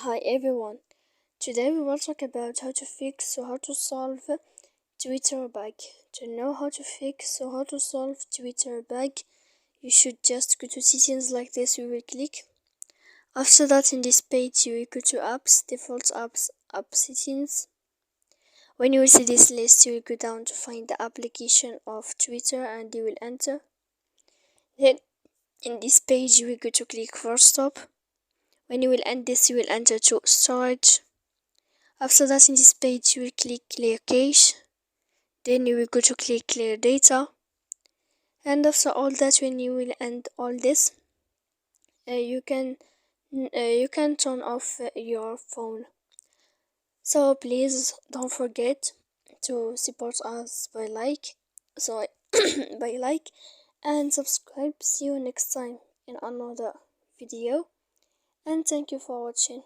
Hi everyone. Today we will talk about how to fix or how to solve Twitter bug. To know how to fix or how to solve Twitter bug, you should just go to settings like this. You will click. After that, in this page, you will go to apps, default apps, app settings. When you will see this list, you will go down to find the application of Twitter and you will enter. Then in this page, you will go to click for stop. When you will end this, you will enter to storage. After that, in this page, you will click clear cache. Then you will go to click clear data. And after all that, when you will end all this, you can turn off your phone. So please don't forget to support us by by like and subscribe. See you next time in another video. And thank you for watching.